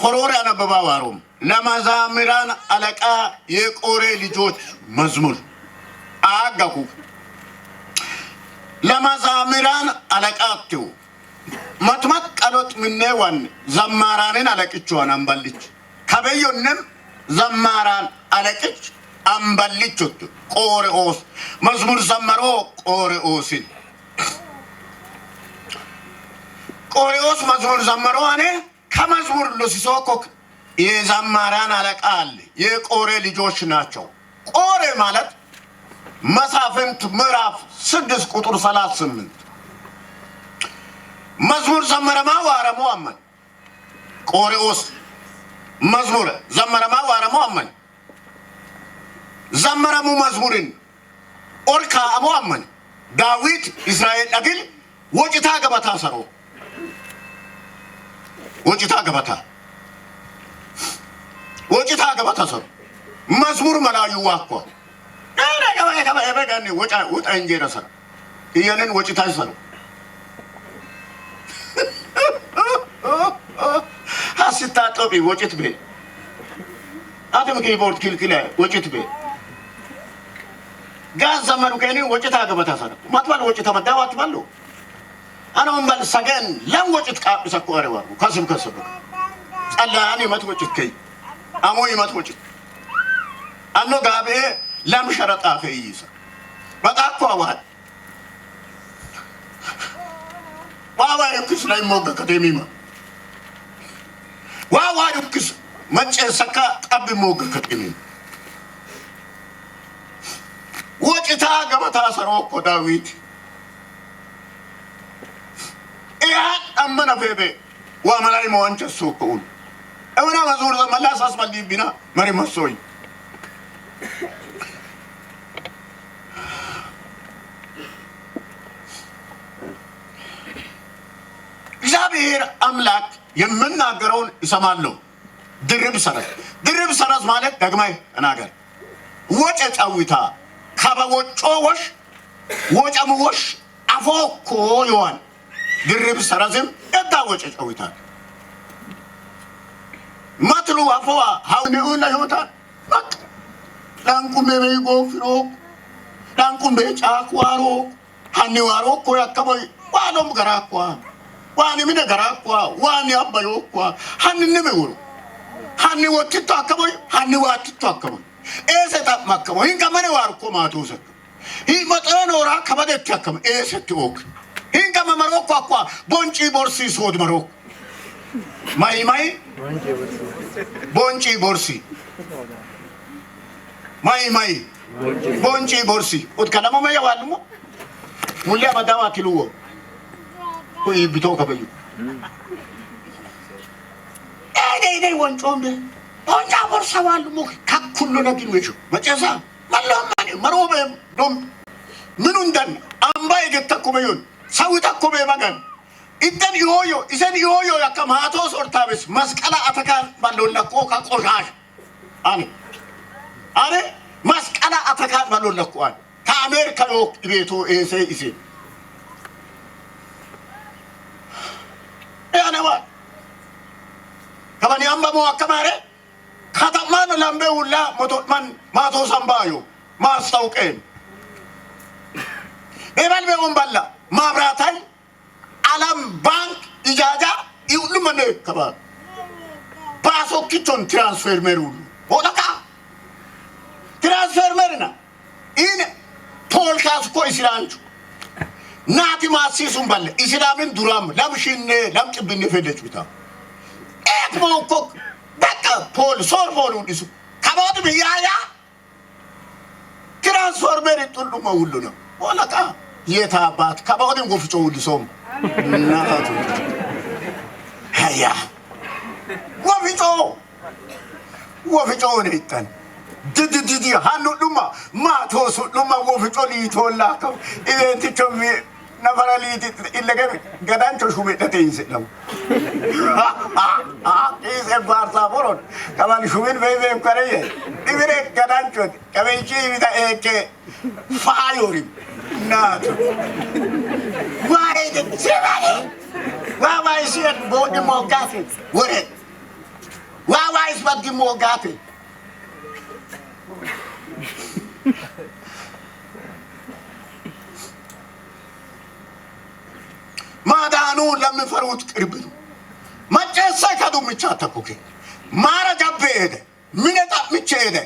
ሆሮር ያነበባዋሩም ለመዛምራን አለቃ የቆሬ ልጆች መዝሙር አጋኩ ለመዛምራን አለቃቸው መጥመቅ ቀሎት ምነዋን ዘማራንን አለቅቿን አንበልች ከበዩንም ዘማራን አለቅች አንበልችት ቆሬኦስ መዝሙር ዘመሮ ቆሬኦስን ቆሬኦስ መዝሙር ዘመሮ አኔ ከመዝሙር ለሲሶኮክ የዘማራን አለቃ አለ የቆሬ ልጆች ናቸው። ቆሬ ማለት መሳፍንት ምዕራፍ 6 ቁጥር 38 መዝሙር ዘመረማ ዋረሞ አመን ቆሬኦስ መዝሙር ዘመረማ ዋረሞ አመን ዘመረሙ መዝሙርን ኦርካ አሞ አመን ዳዊት እስራኤል አግል ወጭታ ገበታ ሰሮ ወጭታ ገበታ ሰሮ መዝሙር መላዩ ዋኮ ገበገበገበገበገኒ ወጣ እንጀራ ሰሮ ይሄንን ወጭታ ሰሮ ሀስታ ጦቢ ወጭት ቤ አተም ኪቦርድ ክልክለ ወጭት ቤ ጋዝ ዘመኑ ከኔ ወጭታ ገበታ ሰሮ ማጥባል ወጭታ መዳዋት ባሉ አናውን ባል ሰገን ለም ወጭት ቃብሰ ቆሬዋ ከስም ጸላኒ መትወጭት ከይ አሞይ መትወጭት አኖ ጋቤ ለም ሸረጣ ከይይሳ በጣቋ ዋዋ ይክስ ላይ ሞገ ከተሚማ ዋዋ ይክስ መጨሰካ ጠብ ሞገ ከተሚማ ወጭታ ገበታ ሰሮ እኮ ዳዊት أمنا بيبي واملاي موانش السوقون أنا مزور زمان لا أساس مالي بنا مري مسوي እግዚአብሔር አምላክ የምናገረውን ይሰማሉ። ድርብ ሰረዝ ማለት ደግማይ እናገር ወጨ ጫዊታ ከበወጮዎች ወጨምዎች አፎኮ ይዋን ድርብ ሰረዝም እዳወጨ ጫዊታ ማትሉ አፎዋ ሀውኔው ለህይወታ በቃ ዳንቁም በይጎፍሮ ዳንቁም በጫቋሮ ሀኒዋሮ እኮ ያከበይ ዋሎም ገራኳ ዋኒ ምን ገራኳ ዋኒ አባዮኳ ሀኒነ በውሩ ሀኒ ወጥቶ አከበይ ሀኒ ዋጥቶ አከበይ ኤሰታ ማከበይ እንከመነ ዋርኮ ማቶሰ ሂ መጠኖራ ከበደት ያከመ ኤሰት ኦክ እንከመ መሮኳ አኳ ቦንጪ ቦርሲ ሶድ መሮ ማይ ቦንጪ ቦርሲ ማይ ቦንጪ ቦርሲ ኡትከለሞ መያዋልሞ ሙሊያ በዳዋ ኪሉዎ ኩይ ቢቶ ከበዩ ኤዴ ወንጮንደ ወንጫ ቦርሳዋል ሞ ካኩሉ ነግን ወይሹ መጨሳ ማለማኒ መሮበ ዶም ምኑ እንደን አምባ የገተኩበዩን ሰው ተኩበ ማገን ኢደን ይሆዮ ኢሰን ይሆዮ ያከማቶ ሶርታበስ መስቀላ አተካን ባሎለቆ ካቆሻሽ አኔ መስቀላ አተካን ባሎለቆ ከአሜሪካ ነው ቤቱ ኤሴ ኢሴ ያነዋ ከበኒ አምባሞ አከማረ ከተማን ላምበውላ ሞቶማን ማቶ ሰምባዩ ማስታውቀን በባልበውን ባላ ማብራታይ አለም ባንክ ኢጃጃ ይሁሉ ማነ ከባ ባሶኪቶን ትራንስፈርመሩ ወጣ ትራንስፈርመርና ኢን ፖልካስ ኮ ኢስላንቹ ናቲ ማሲሱን ባለ ኢስላምን ዱራም ለምሽነ ለምጥብን ፈለጭታ ኤክሞኮ በቃ ፖል ሶርቦኑ ዲሱ ከባዱ ቢያያ ትራንስፈርመር ጥሉ መውሉ ነው ወላታ የታባት ከባዱን ጎፍጮ ዲሶም እናቱ ሃያ ወፍጮ ነይጣን ድድድዲ ሃኑ ዱማ ማቶሱ ዱማ ወፍጮ ሊቶላከ ኢንቲቾም ነፈራሊ ኢለገብ ገዳንቾ ሹሜደተ ይንሰለው ኢዘ ባርታ ቦሮን ከማን ሹሜን በይበም ከረየ ኢብሬ ገዳንቾ ከበይቺ ቢታ ኤኬ ፋዮሪ ናቱ ዋይደ ሲባሪ ዋባይ ሲት ቦድ ሞጋፊ ወሬ ዋዋይስ በግሞ ጋቴ ማዳኑ ለምፈሩት ቅርብ ነው መጨሰ ከዱምቻ ተኩኬ ማረጋበ ሄደ ምንጣ ምቼ ሄደ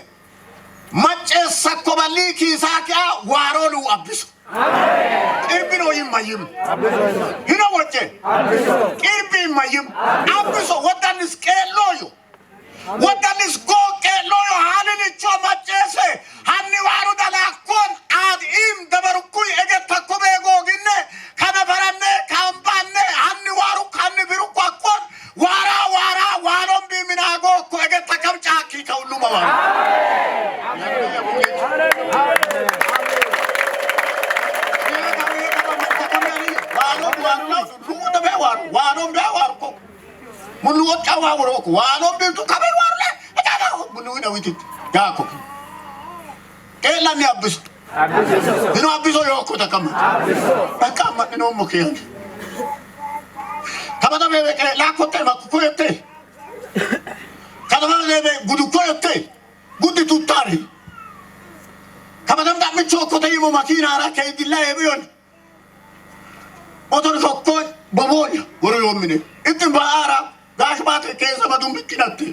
መጨሰ ኮበሊ ኪሳኪያ ዋሮሉ አብሱ ቅርብ ነው ይማይም ይኖ ወጨ ቅርብ ይማይም አብሶ ወዳንስ ቀሎዩ ወዳንስ ጎቀሎዩ ሃልንቾ መጨሰ ሃኒ ዋሩ ደላኮን አድኢም ደበርኩይ እገተኮበ ጎግነ ከነበረነ ካምባነ ሃኒ ዋሩ ካኒ ብሩኳ ኮን ዋራ ዋራ ዋሮም ቢሚናጎ ኮ እገተከም ጫኪ ከሁሉ ማዋ ዋኖም ቢያዋርኮ ሙሉ ወጣው አወሮኩ ዋኖም ቢቱ ከበዋርለ እዳው ሙሉ ነው እንት ያኮ ኤላን ያብስ ዲኖ አብሶ ይወኩ ተከም ተከም ነው ሞከየ ከበደበ ላኮቴ ማኩኮቴ ከበደበ ጉዱኮቴ ጉድ ቱታሪ ከበደም ዳምቾ ኮቴ ይሞ ማኪና ራ ከይድላ የቢዮን ሞተር ሾኮን በቦል ወሮ yommine itin baara gashbaate keessa badum bikinatte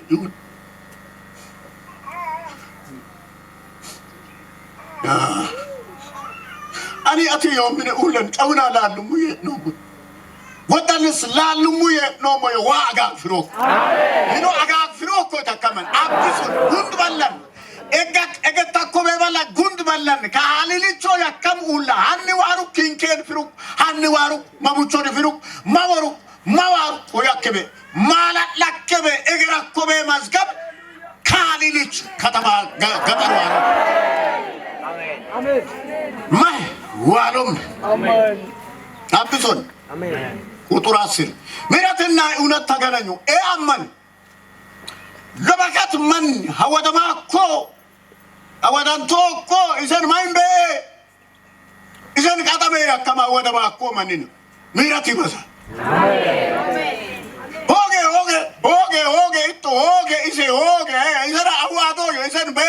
ani ati yommine ulen tawna laallumu ye no wadanis laallumu ye no moy waaga firo amen ino aga firo ko takaman abbisu gund ballan ega takobe balla gund ballan ka halilicho yakam ulla hanni waru kinken firo hanni waru mabucho firo mawaru mawar koyakebe mala lakebe egra kobe mazgab kalilich katama gabarwaro amen amen mai walum amen abison amen uturasir miraትና እውነት ተገናኙ አመን ለበከት ማን ሀወደማኮ አወዳንቶኮ ኢዘን ማይምበ ኢዘን ቀጠበ ያከማ ወደማኮ ማንን ምራት ይበዛ hoge itto hoge ise hoge isera awado isen be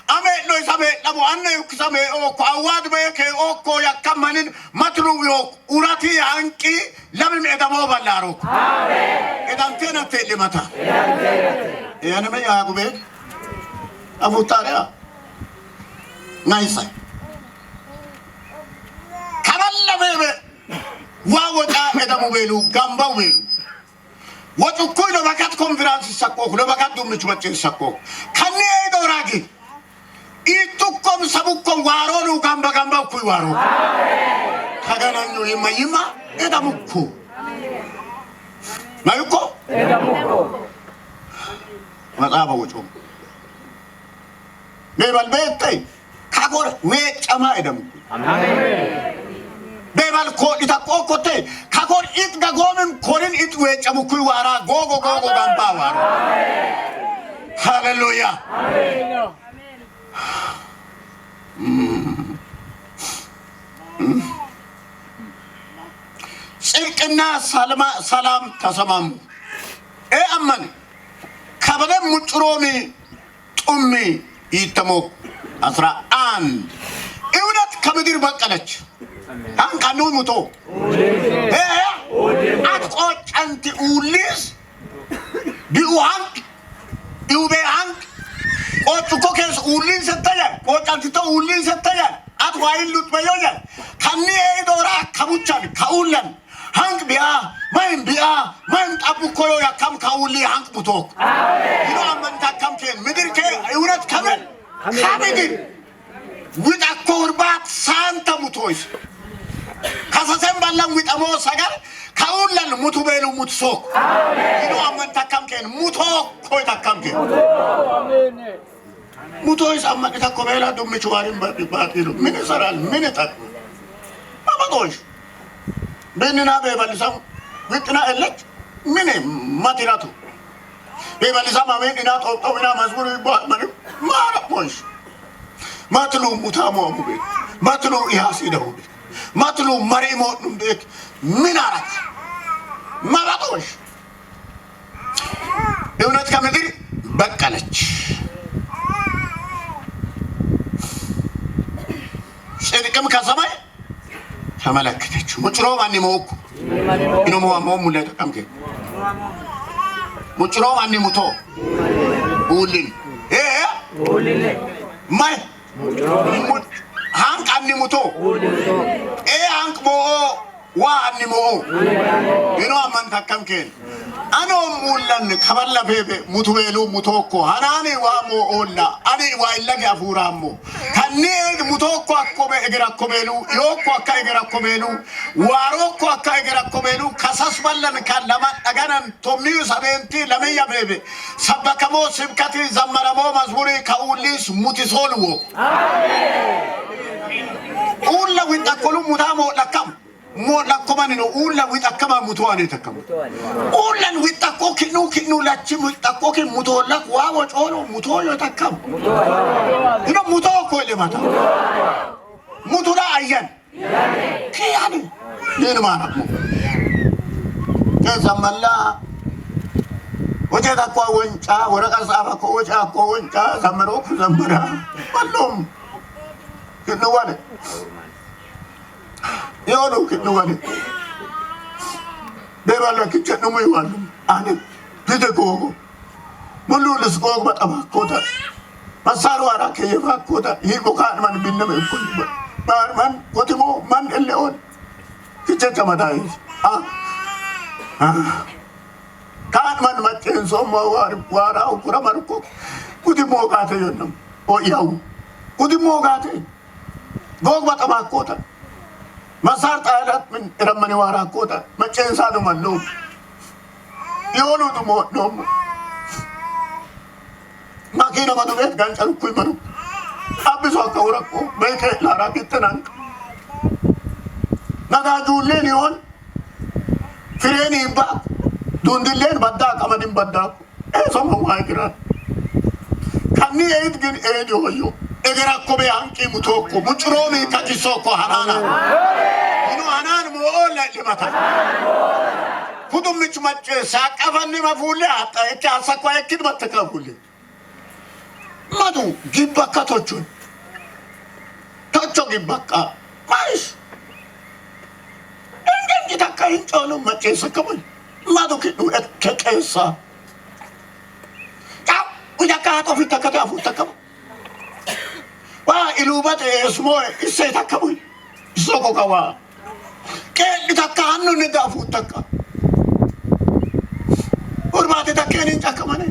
ame no isame labo anne kusame o ko awad be ke o ko yakamanin matru yo urati anki labim edamo ballaro amen edan tena tele mata yani me yagube afutaria naisa kaballa bebe wawoda edamo belu gamba belu ወጥኩ ለበካት ኮንፈረንስ ሰቆኩ ለበካት ዱምች ወጭን ሰቆኩ ከኔ ዶራጊ ኢቱኮም ሰቡኮም ዋሮኑ ጋምባ ጋምባ ኩይ ዋሮ አሜን ተገናኙ ይማይማ እዳሙኩ ማይኮ እዳሙኩ ማጣባ ወጮ ለባል በተይ ካጎር ወጨማ እዳሙኩ አሜን በባል ኮ ኢታቆቆቴ ካጎር ኢት ጋጎምን ኮሪን ኢት ወጨሙኩ ዋራ ጎጎ ጎጎ ጋምባ ዋሮ ሃሌሉያ አሜን ጽድቅና ሰላም ተሰማሙ አመን ከበደም ሙጥሮሚ ጡሚ ይተሞ 11 እውነት ከምድር በቀለች አንካኑ ሙቶ አትቆጨንቲ ኡሊስ ቢኡሃን ዩቤሃን ቆጥቆ ከስ ኡሊን ሰተያ ቆጫንቲቶ ኡሊን ሰተያ አትዋይሉት በዮያ ከኒ ዶራ ከቡቻን ከኡለን hank biya main tabu koyo ya kam kauli hank butok amen ino amman takam ken midir ke eurat kamen hamidin wit akorbat santa mutois kasasem ballan wit amo sagar kaulan mutubelu mutsok amen ino amman takam ken mutok koy takam ken amen mutois amman takobela dum michwarin batilu minesaral minetak abadosh benina bebalsam witna elek mine matiratu bebalsam amen ina to ina mazmur man mara pois matlu mutamo amube matlu ihasidahu matlu marimo numbek minarat maratos eunet kamedir በቀለች። ጽድቅም ከሰማይ ተመለከተች። ሙጭሮ ማን ይሞኩ ኢኖሞ ሙለ ተቀምከ ሙጭሮ ማን ይሙቶ ኡልን ኡልን ማይ ሃንቅ አን ሙቶ ሃንቅ ሞ ዋ አን ሞ ኢኖ ማን ተቀምከ አኖ ሙላን ከበላ ቤቤ ሙቱቤሉ ሙቶኮ ሃናኒ ዋሞ ኦላ አኒ ዋይላግ አፉራሞ ከኔ ሙቶኮ አኮበ እግራኮበሉ ዮኮ አካ እግራኮበሉ ዋሮኮ አካ እግራኮበሉ ከሳስበለን ካለማ አጋናን ቶሚዩ ሰበንቲ ለመያ ቤቤ ሰበከሞ ስብከቲ ዘመረሞ መዝሙሪ ከኡሊስ ሙቲሶልዎ አሜን ኡላ ወንጣቆሉ ሙታሞ ለካም ሞላ ኮማኒኖ ኡላ ዊጣከማ ሙቶዋኔ ተከሙ ኡላን ዊጣቆ ኪኑ ላቺ ዊጣቆ ኪ ሙቶላ ዋዎ ጮሎ ሙቶዮ ተከሙ ኢኖ ሙቶ ኮሌ ማታ ሙቱላ አያን ኪያኒ ለማና ከዘመላ ወጀ ታቋ ወንጫ ወረቀ ጻፋ ኮወጫ ኮወንጫ ዘመሮ ዘመራ ወሎም ከነዋለ yono kinu wani debala kitchen no iwalu ane pide gogo mululis gogo batama kota masaru ara ke yeva kota hibo kan man binna me kulba man kotimo man eleon kitchen kamadai kan man maten so mo wara ukura marko kutimo gate yonnam o yaw kutimo gate gogo batama kota مسار طالت من رمني وراء كوتا ما تشين سادو ملوم يونو دمو نوم ما كينا ما دوبت كان شلو كوي منو أبي سوى كوركو بيك لارا كتنان ندا جولين يون فريني باك دون دلين بداك أمانين بداك سوما وايكران كني ايد جن ايد يوهيو اگرکو به انکی متوکو مچرومی تجسوکو هنانا اینو هنان مولا لمتا خودم میچمچ ساقفنی مفوله حتی اکی حسکو اکید متکابوله مدو گیبکا توچون توچو گیبکا مایش انگن گیدکا اینچانو مچه سکمون مدو کنو اکیسا کام ویدکا هاتو فیتکا تیافو تکمون ilubat esmo isse takkabu isoko kawa ke takka hannu ne da fu takka urbate takkeni takkamane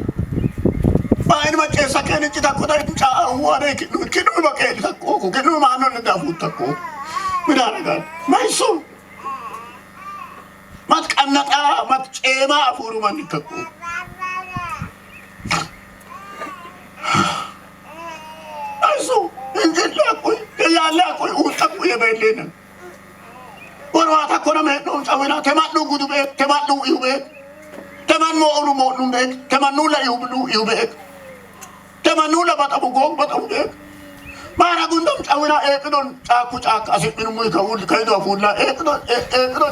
bain ma chesa keni takko da cha ware kinu ba ke takko ko kinu ma hannu ne da fu takko midaraga maiso mat kannata mat chema afuru man takko aiso እንግዲህ አቆይ ያለ አቆይ ወጣቁ የበለነ ወራታ ኮረመ ነው ጫወና ተማዱ ጉዱበ ተማዱ ይውበ ተማኑ ኦሩ ሞኑ በክ ተማኑ ለይውብሉ ይውበክ ተማኑ ለባጣቡ ጎግ ባጣቡ በክ ማራጉንዶም ጫወና ኤቅዶን ጫኩ ጫካ አሲብኑ ሙይ ከውል ከይዶ አፉላ ኤቅዶ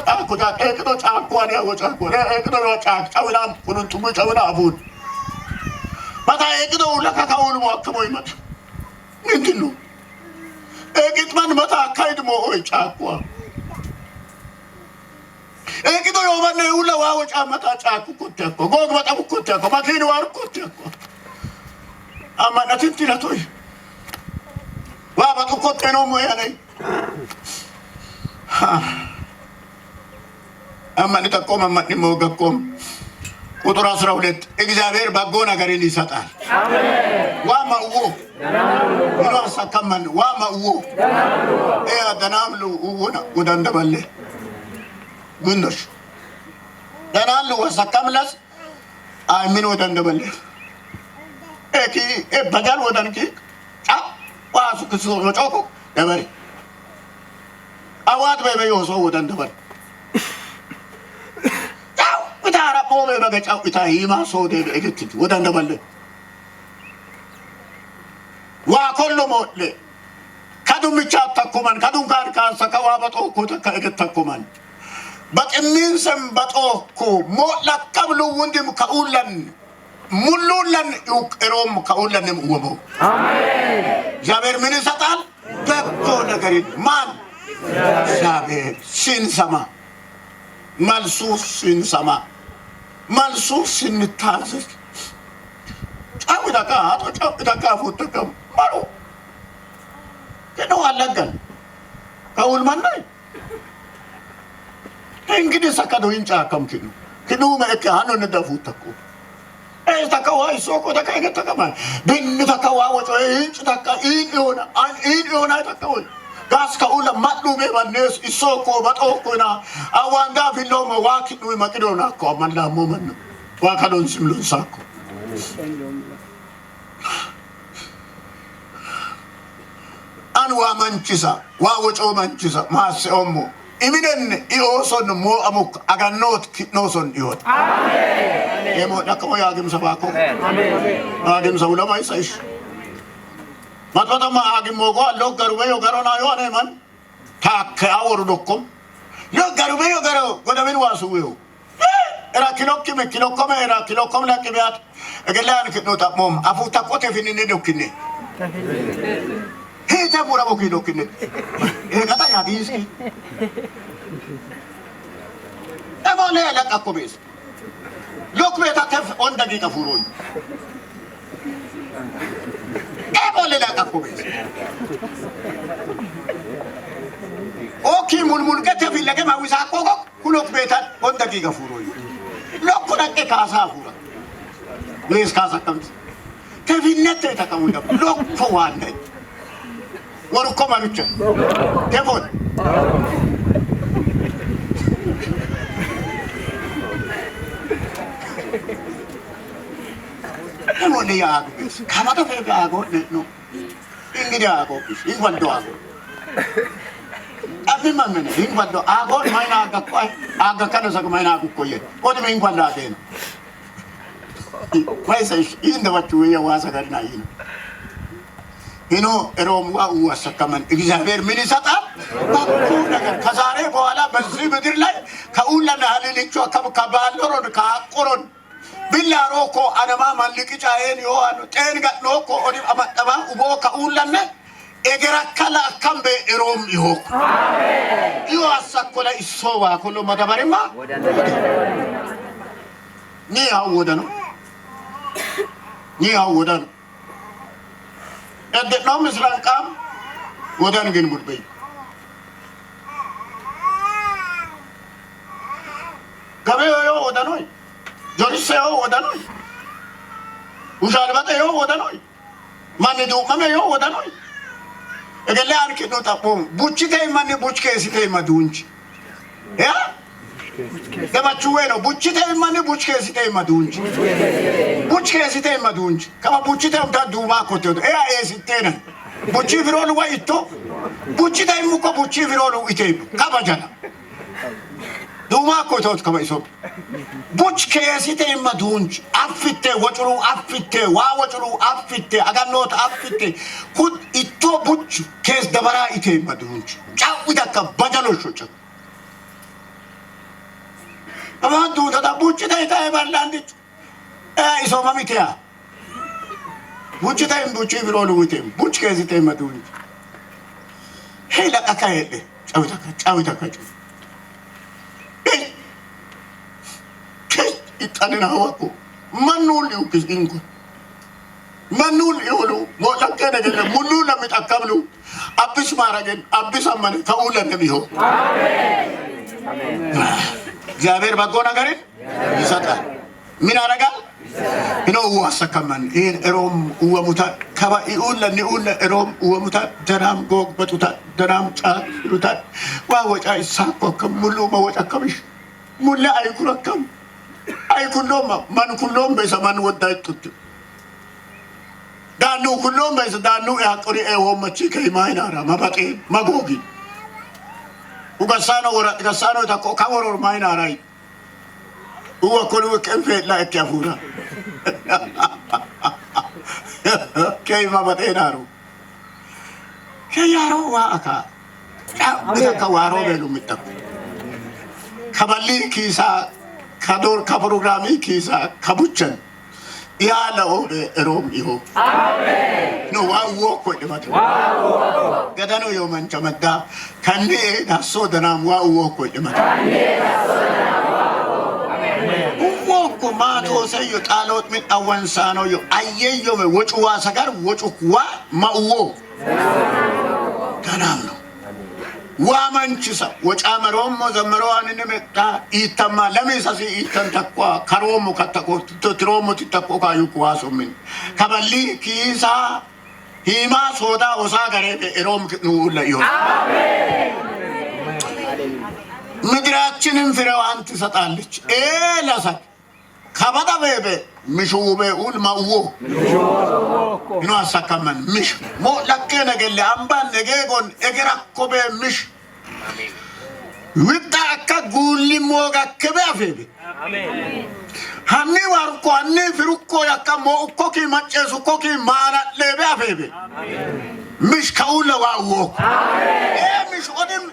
ጫኩ ጫካ ኤቅዶ ጫኩ አዲያ ወጫኩ ኤቅዶ ጫካ ጫወና ኩኑን ቱሙ ጫወና አፉን ማታ ኤቅዶ ለካካውል ወአከቦ ይመት ምንድን ነው እግጥማን መታ አካይድ ሞሆይ ጫቋ እግዶ የሆነ ሁላ ዋወጫ መታ ጫቁ ኮተኮ ጎግ በጣም ኮተኮ ማኪን ዋር ኮተኮ አማናትን ትላቶይ ዋባቱ ኮተኖ ሞያኔ አማን ተቆም አማን ሞገቆም ቁጥር 12 እግዚአብሔር በጎ ነገርን ይሰጣል አሜን ዋማው ይኖ ሰከመን ዋማው ደናምሉ ወና ወዳንደበለ ጉንዶሽ ደናሉ ወሰከምለስ አይምን ወዳንደበለ እኪ በጋል ወዳንኪ ዋሱ ክሱ ወጮኮ ደበሪ አዋት በበዮ ሰው ወዳንደበለ ታራ ኦበ በገጫው ኢታይ ማሶደ እግት ወዳንደበለ ዋኮሎ ሞለ ከዱምቻ ተኮማን ከዱን ጋር ካሰከዋ በጦኮ ተከእግት ተኮማን በቅሚን ሰም በጦኮ ሞላ ቀብሉ ወንድም ከኡለን ሙሉለን ይቀሮም ከሁለንም ወሞ አሜን እግዚአብሔር ምን ይሰጣል በጎ ነገር ማን እግዚአብሔር ሲንሰማ መልሱ ሲንሰማ መልሱ ሲንታዘዝ አውዳካ አውዳካ ፎቶከም ማሩ ከነው አለገን ከውል ማናይ እንግዲህ ሰከዶ ይንጫ ከምኪኑ ክኑ ማከ አኖ ነዳፉተኩ ተካዋ ይሶኮ ተካይ ከተከማ ብን ተካዋ ወጦ እንጭ ተካ ኢዮና አን ኢዮና ተካው ጋስ ከኡለ ማዱ በባነስ ይሶኮ በጦኮና አዋንዳ ፊሎ መዋኪዱ መቅዶና ኮማንዳ ሞመን ዋካዶን ሲምሉን ሳኮ አንዋ መንቺሳ ዋወጮ መንቺሳ ማሰኦሞ ኢሚደን ኢኦሶን ሞ አሙክ አጋኖት ኪኖሶን ይወት አሜን የሞ ደከሞ ያግም ሰባኮ አሜን አግም ሰው ለማይሳይሽ ማጥማጣማ አግም ሞጎ ሎገሩ በዮ ገሮና yoane man ታከ አወሩ ዶኮም ሎገሩ በዮ ገሮ ወደምን ዋሱው ኤራ ኪሎኮም ኤራ ኪሎኮም ለቅቢያት እገላን ከኖታሞም አፉታ ቆቴ ፊኒኔ ዶክኔ ሄታ ቦራቦ ኪሎክኔ ኤጋታ ያዲስ እቦሌ ለቃቆቤስ ሎክቤታ ተፍ ኦን ደቂቃ ፉሮኝ እቦሌ ለቃቆቤስ ኦኪ ሙልሙል ከተፊ ለከማ ዊሳቆቆ ኩሎክቤታ ኦን ደቂቃ ፉሮኝ ሎኩነቄ ካሳ ፉራ ለስ ካሳ ከምት ተፊነት ተተከሙንደ ሎኮ ዋነ ወርኮ ማኑቸ ተፎን ሞኔ ያጉ ካማቶ ፈጋጎ ነው እንግዲህ አጎ ይወልዶ አጎ አብማመነ ይወልዶ አጎ ማይና አጋቋይ አጋከነ ሰግ ማይና አጉቆየ ወደ ምን እንኳን ላቴ ነው ወይሰሽ እንደወጡ የዋሰ ገርና ይነ ይኖ እሮም ዋው ወሰከመን እግዚአብሔር ምን ይሰጣል ባኩ ነገር ከዛሬ በኋላ በዚህ ምድር ላይ ከኡላና ሀሊልቾ ከባሎሮን ካቆሮን ቢላሮኮ አነማ ማልቂጫዬን ይዋኑ ጤን ገኖኮ ኦዲ አማጠባ ኡቦ ከኡላና እገራከላ አከምበ እሮም ይሆክ አሜን ይዋሰኮላ ይሶዋ ኩሉ መደበሪማ ኒ አወደኑ ኒ አወደኑ እደናው ምስራንቃም ወደን ግን ሙድበይ ገበዮ ወደኖይ ጆሪሴዮ ወደኖይ ውሻልባጠዮ ወደኖይ ማንዱ ማመዮ ወደኖይ እገለ አንኪ ነው ታፖም ቡችቴ ማን ቡችኬ ሲቴ ማዱንች ያ ገባቹዌ ነው ቡችቴ ማን ቡችኬ ሲቴ ማዱንች ቡችኬ ሲቴ ማዱንች ከማ ቡችቴ እንታ ዱባ ኮቴ ያ ሲቴነ ቡቺ ፍሮሉ ወይቶ ቡችቴ ሙኮ ቡቺ ፍሮሉ ኢቴ ካባጃና ዱማ ኮቶት ከበይሶ ቡችኬ ሲቴ ማዱንች አፍቴ ወጭሩ አፍቴ ዋወጭሩ አፍቴ አጋኖት አፍቴ ኩት ኢቶ ቡች ኬስ ደበራ ኢቴ ማዱንች ጫውዳ ከባጃሎሾች አማንቱ ተጣቡጭ ታይታይ ባላንዲት ኢሶማሚቲያ ቡጭ ታይም ቡጭ ብሎሉ ወቴም ቡጭ ከዚህ ተመዱኝ ሄላ አካየለ ጫውታ ይጣልና ወቁ ማኑል ይውክስ እንኩ ማኑል ይወሉ ሞላከ ነገር ሙሉ ለምጣቀብሉ አብስ ማረገን አብስ አማነ ከኡለን ቢሆ አሜን አሜን እግዚአብሔር በጎ ነገርን ይሰጣል ምን አረጋል ነው ዋሰከመን እሮም ወሙታ ከባኢኡል ለኒኡል እሮም ወሙታ ደራም ጎግ በጡታ ደራም ጫሩታ ዋወጫ ይሳቆከም ሙሉ መወጫ ከብሽ ሙሉ አይኩረከም አይኩሎም ማን ኩሎም በሰማን ወዳይጡት ዳኑ ኩሎም በሰዳኑ ያቆሪ ኤሆመቺ ከይማይናራ ማባጤ ማጎጊ ugasano ora gasano ta ko kaworo maina rai uwa ko lu kemfe la ekafura kay mabatenaru kay yaro wa aka ka waro belu mitak kabali kisa kador ka programi kisa kabuchan يا له روم يهو آمين نو واو كوي دمت واو قدانو يوم أنت مدة كني نصودنا واو كوي دمت كني نصودنا واو كما توسيو تالوت من أول سانو يو أيه يوم وجوا سكر وجوا ما هو تنامو وامنشسا وجامروم مزمروان نمتا إتما لميساسي إتن تقوى كروم كتقوى تتروم تتقوى كايوكوا سومين كبالي كيسا هما سودا وسا غريب إروم نقول يوم مدراتشين فيروان تساتالش إيه لسك كبدا بيبي مشو بيقول ما هو إنه أسكمن مش مو لكن نقول أمبان نجيبون إجراكو بمش ويدا كقولي موجا كبافي هني واركو هني فيروكو يا كمو كوكي ماتشسو كوكي مارا لبافي مش كأولا واو إيه مش قديم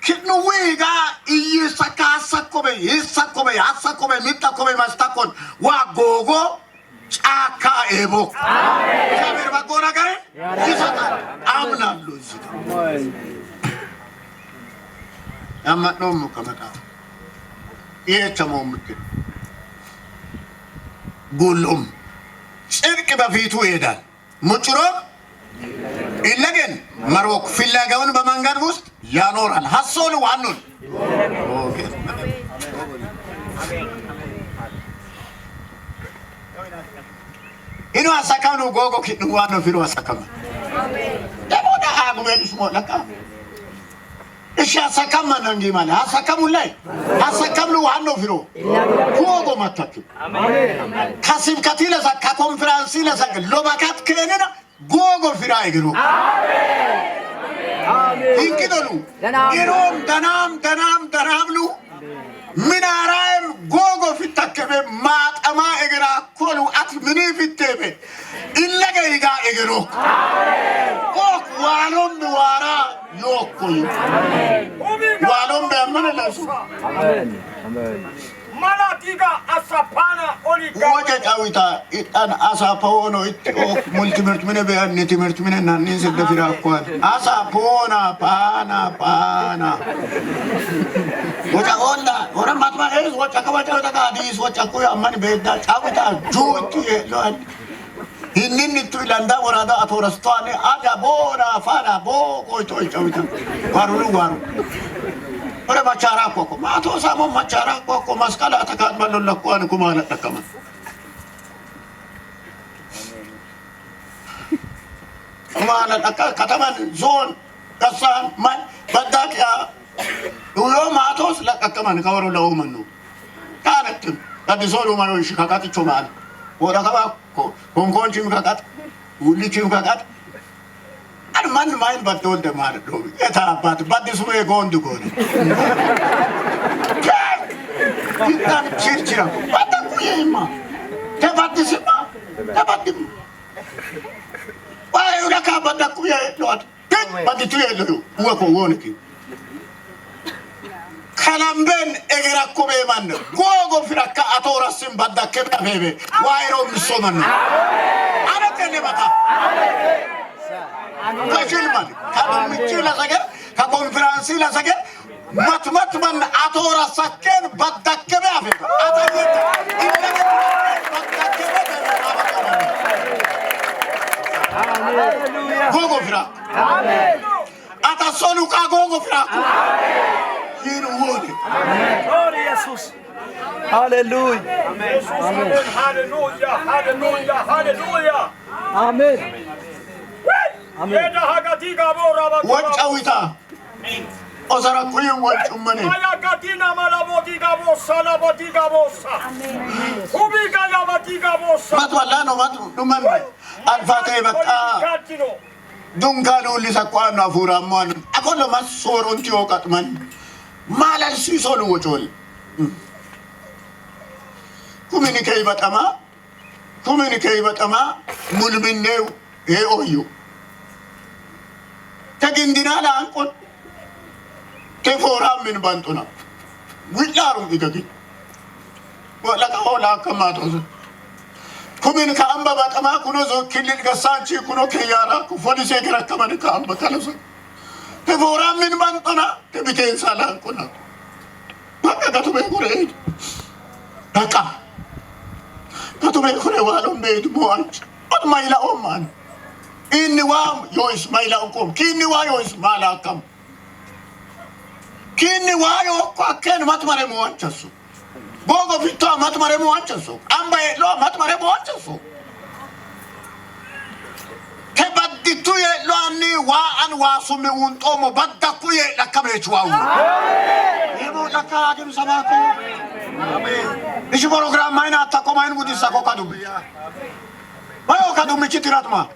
كنو ويجا يسكا سكوبي يسكوبي أسكوبي ميتاكوبي ماستاكون واغوغو أكا إبو كبير بقولنا كره يسكا أمنا لوزي أما نوم كمتا يتمو ممكن قولهم شرك بفيتو إيدان مجرم إلاجن مروك في اللاجون بمانجان وست يا نوران حصول وعنون أوكي إنه أسكانو غوغو كنو وانو فيرو أسكام دمونا أقوم بسمو لك إيش أسكام نانجي ماله أسكام ولا أسكام لو وانو فيرو غوغو ماتكي كاسم كتيلا سك كونفرنسي لا سك لو بكات كيننا غوغو فيرا يجرو إنك دلو يروم دنام لو من أراهم غوغو في التكبة مات أما إجرا كلو أتمني في التبة إلا جيجا إجرو أوك وانم دوارا يوكوي وانم بأمانة لسه Malatiga asapana olika. وجه أويتا إتان أسابونو إتوك ملتمرت من بيان نتمرت من نانين سد في راكوان أسابونا بانا وجه أولا ورا ما تما إيش وجه كواجه وجه كاديس وجه كوي أمان بيدا أويتا جوتي لون هنين نتويلاندا ورادا أثورستواني أجا بورا فانا بو كوي توي أويتا وارو ora machara koko ma to samo machara koko maskala atakat balon lakuan kumana takama kumana takka kataman zone kasan man badak ya yo ma to lakaman kawaro lawo manu kanat tadi solo mano shikakati chomal ora kaba ko kongonchim kakat ulichim kakat man mind but told them how to do it. But this way going to go. Chirchira. What the Kuyama? Tabatisima. Tabatim. Why you like about the Kuya? But the 2 years ago, work on one. Kalamben Egera Kobeman. Go Firaka Atora Simbada Keba baby. Why don't you so man? I don't tell you about Kajilman, kalau mincila saja, kalau konferensi lah saja, mat man atora saken badak kebe apa? Ada itu, ini badak kebe Haleluya. Gogo fira. Amen. Ata sonu ka gogo fira. Amen. Hiru wodi. Amen. Glory Jesus. Haleluya. Amen. Haleluya. Haleluya. Haleluya. Amen. Yeda hagatiga bora ba. Wachawita. Osara kuyu wachumane. Aya katina malabotiga bossa la botiga bossa. Amen. Ubiga ya botiga bossa. Matwala no matu duman. Alfate baka. Dungkalu lisa kwana furaman. Ako lo mas soron tiyo katman. Malal si solo wachol. Communicate batama. Mulmineu e oyu. Tagindina la ankon. Tefora min bantuna. Wilarum igagi. Wala ka hola kamato. كمين كأنبا باتما كنو زو كلين غسانشي كنو كيارا كفوليسي كرا كمان كأنبا كالوسو تفورا من بانتنا تبتين سالان كنا بقى كتبه كوري بقى كتبه كوري والون بيت موانش قد ما إلا أمان إني وام يويس ما إلا أكم كيني وا يويس ما لا كم كيني وا يو كأن ما تمر موانشسو بوغو فيتو ما تمر موانشسو أمبا لو ما تمر موانشسو كبدتو يلو أني وان واسمي ونتومو بدكو يلا كميت واو يبو لك أجم سماكو إيش بروغرام ما يناتكو ما ينبودي ساكو كادو ما يو كادو ميشي تيرات ما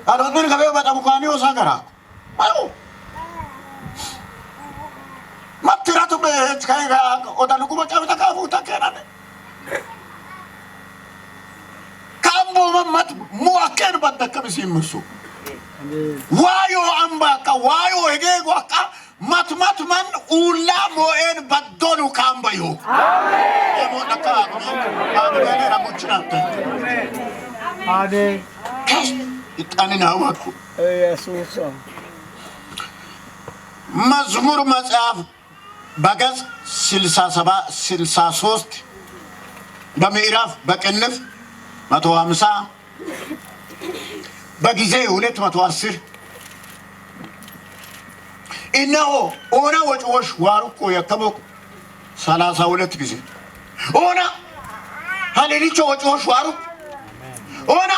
أنا أقول لك أبغى بتأمل كاني وساكرا ما يو ما تيراتو بيت كايغا أودا نكو بتشاو تكافو تكيران كامبو مات مواكر بدك بسيم مسو وايو أمباكا وايو هجيك وكا مات من أولا موين بدونو كامبايو يمو نكا أبغى راموتشنات آمين إتاني ناوكو يسوع مزمور مصحف بقص سلسا سبا سلسا سوست بمئراف بقنف 150 بجزء 210 إنه أنا وش واركو يكتبك 32 جزء أنا هاليشوا وش وارك أنا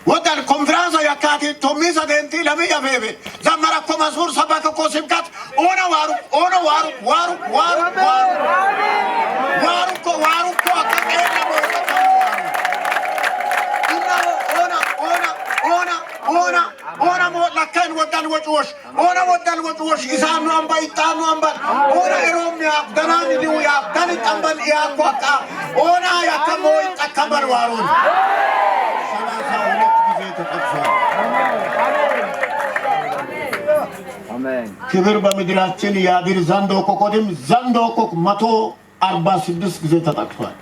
وده الكونفرنس يا كاتي توميسا دنتي لمي يا بيبي زمرا كوماسور سباكو كوسيمكات أنا وارك أنا مو لكن ودان وجوش إسام نامبا إتام نامبا أنا إروم يا دناني ليو يا دني تامبل يا كوكا أنا يا كمو إتكبر وارون آمين كبر بمدراتين يادير زندو كوكودم زندو كوك ماتو 46 ጊዜ ተጠቅሷል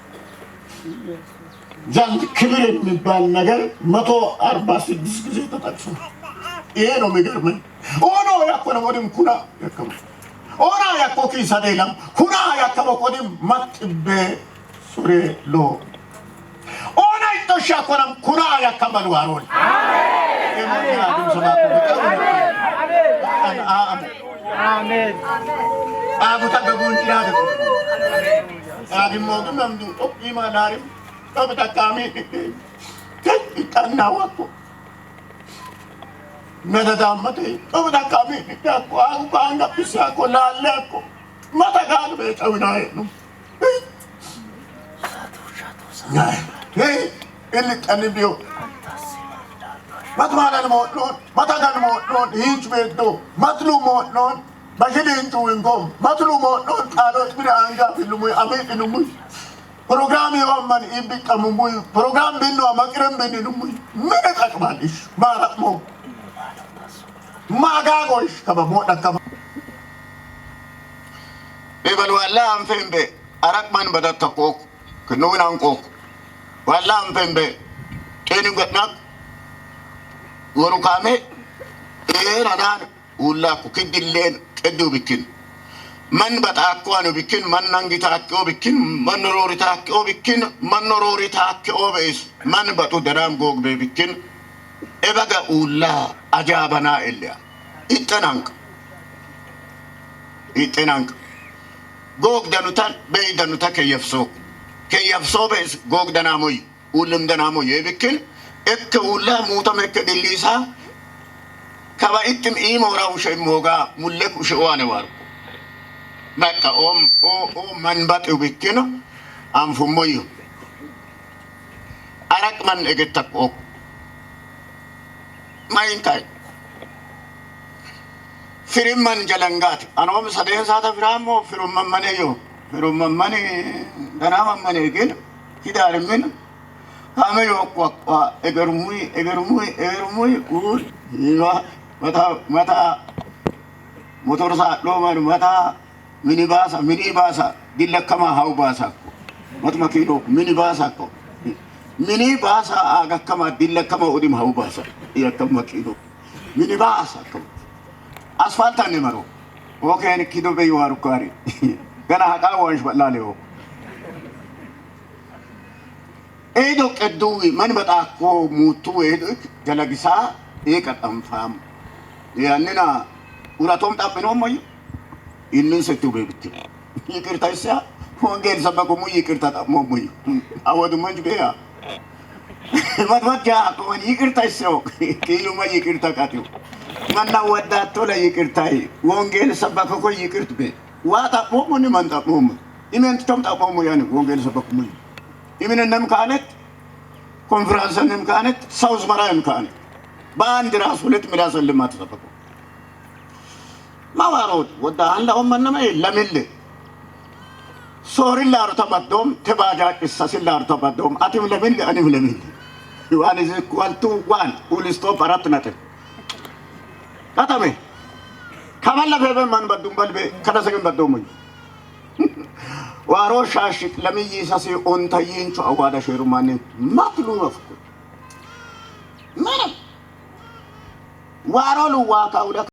زند كبر የሚባል ነገር 146 ጊዜ ተጠቅሷል ይሄ ነው የሚገርመኝ ኦኖ ያኮነ ወዲም ኩና ያከሙ ኦና ያኮኪ ሰደለም ኩና ያከሙ ወዲም ማጥበ ሱሬ ሎ ኦና ይቶሻ ኮነም ኩና ያከመል ዋሮን آمين أبو تبغون تيادك أبي موجود نمدو أبي ما نارم أبو تكامي كنا وقو ماذا دامتي أبو تكامي ياكو أبو كأنك بيساكو لالكو ما تكاد بيتاوينا ينو هي اللي كان بيو ما تمانا الموتون ما تكاد الموتون هيج بيتو ما تلو موتون بشيلين توينكم ما تلو موتون قالوا إبرا أنجا في الموي أمين الموي program يوم من إبيك أموي program بينو أمكرم بينو الموي من أكملش ما رأمو ما جاوش كم موت كم بيبل ولا أم فين بي أراك من بدأ تكوك كنوين أنكوك ولا أم فين بي كينو قتناك وركامي إيه ردان ولا كوكيد اللين كدو بكين من بتأكو أنا بكين من نانجي تأكو بكين من نوري تأكو بكين من نوري تأكو بيس من بتو درام جوج بكين إبغى ولا أجابنا إليا إتنانك جوج دنوتان بي دنوتا كيفسو بيس جوج دناموي ولم دناموي يبكين إك ولا موتا مك دليسا كبا إتم إيم وراو شيء موجا ملك وشوانه وارو مكة أم من باتو بكينو أم فمويو أراك من إجتك أوك ما ينتهي فريم من جلنگات أنا هم سدين ساتا فرامو فريم من منيو فريم من مني دنا من مني كين كده أرمين هامي وقوا إجرموي قول يوا متى موتور سالو متى mini basa dilla kama hau basa matma kilo mini basa ko مني باسا آغا كما دل كما أوديم هاو باسا يا كما كيدو مني باسا كم أسفلت نمرو وكان كيدو بيوارو كاري كان هكا وانش بلاليو إيدو كدوي من بتاكو موتو إيدو جلقسا إيكا تنفام يعني وراتهم تابنهم مايو إنن ستو بيبتي يكرتا إسيا وانجيل سبقو مو يكرتا تابمو مايو أودو منج بيها مات جاء كون يكرتا إسيو كيلو ما يكرتا كاتيو من نودا تولا يكرتاي وانجيل سبقو كو يكرت بي واتا مومو نمان تابمو إمن تتم تابمو يعني وانجيل سبقو مايو إمن النم كانت كونفرانس النم كانت ساوز مرايم كانت باند راس ولت مراس اللي ما تسبقو ما وارود ودا عندهم من ما لمل سوري لا ارتبطهم تباجا قصص لا ارتبطهم اتم لمل انا لمل وانا زي كوالتو وان ولستو باراتنات كتامي كمان لا بيبن من بدوم بلبي كذا سكن بدوم وارو شاشك لمي يساسي اون تاين شو اوادا شيرماني ما تلو مفكو ما وارو لو واكاودا